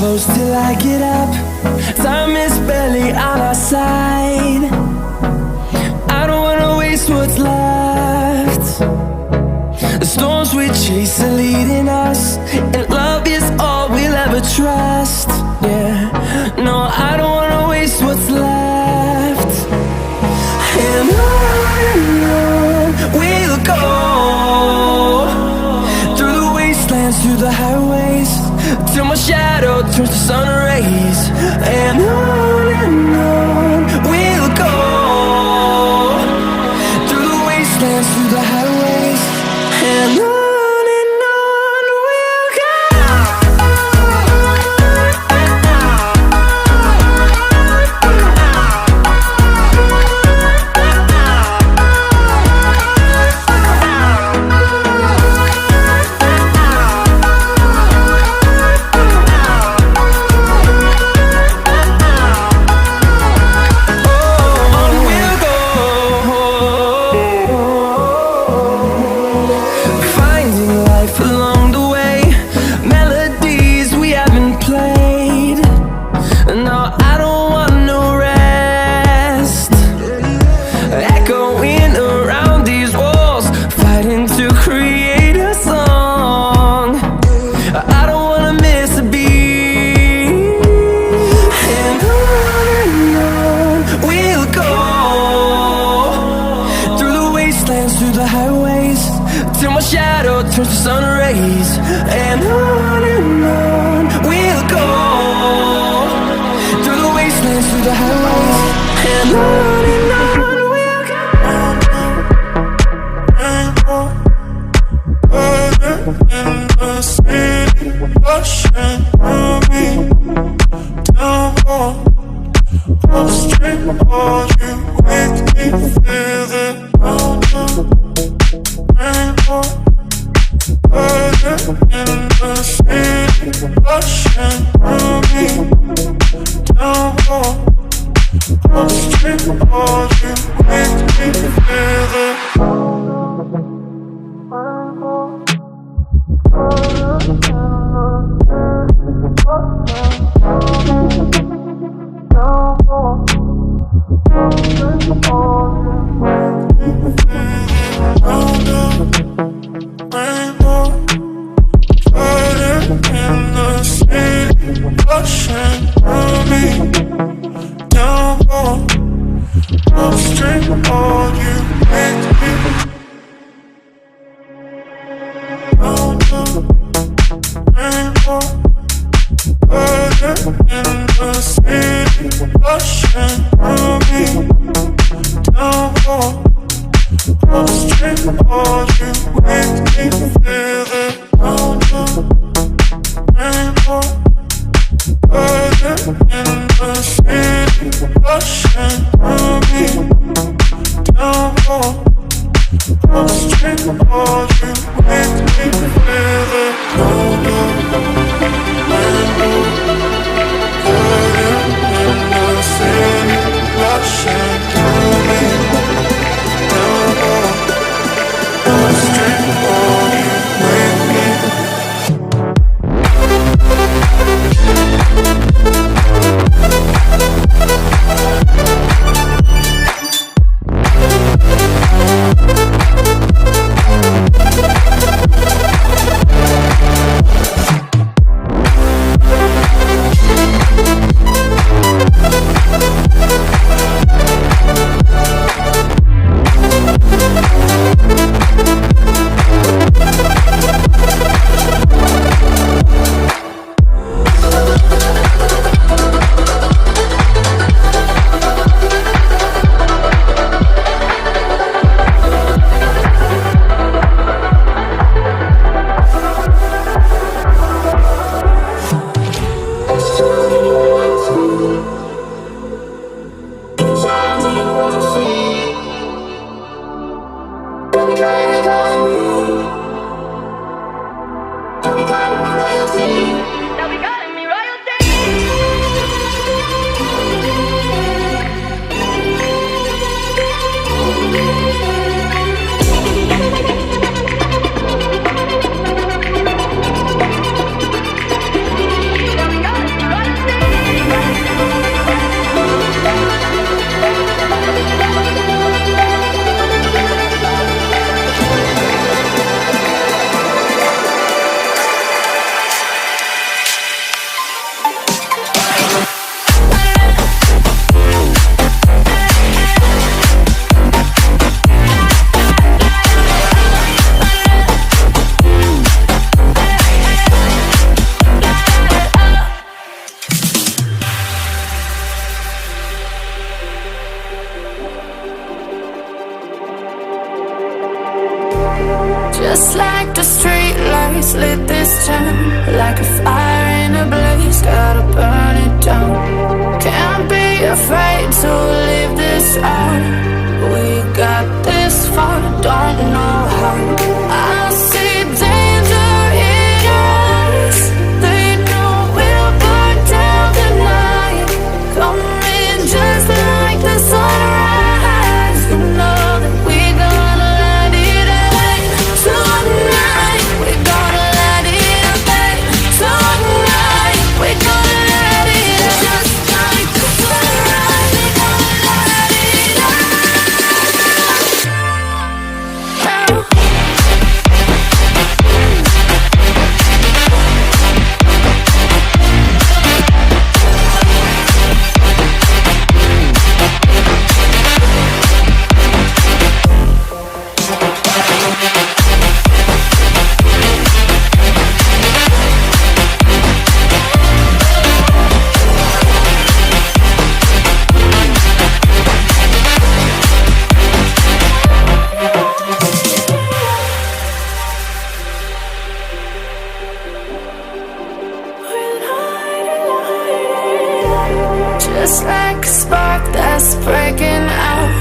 close till I get up. Time is barely on our side. I don't wanna waste what's left. The storms we chase are leading us, and love is all we'll ever trust. Yeah, no, I don't wanna waste what's left. And on we'll go, through the wastelands, through the highways, till my shadow turns to sun rays. And on we'll go, through the wastelands, through the highways, and on we'll go. Through the highways, till my shadow turns to sun rays. And on we'll go, through the wastelands, through the highways, and on we'll go. Burning in the city, rushing through me, down upstream, all you make me feel it. In the city, rushing through me, down upstream, all you make me feel it. Just like the street lights lit this town, like a fire in a blaze, gotta burn it down. Can't be afraid to leave this out. We got this far, don't know how. I see danger in us. They know we'll burn down the night. Coming just like the sunrise. You know that we gonna let it out. Tonight, we gonna let it out. Tonight, we gonna let it out. Just like the sunrise, we gonna let it out. Just like a spark that's breaking out.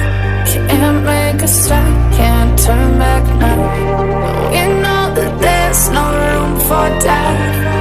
Can't make a stop, can't turn back now. We know that there's no room for doubt.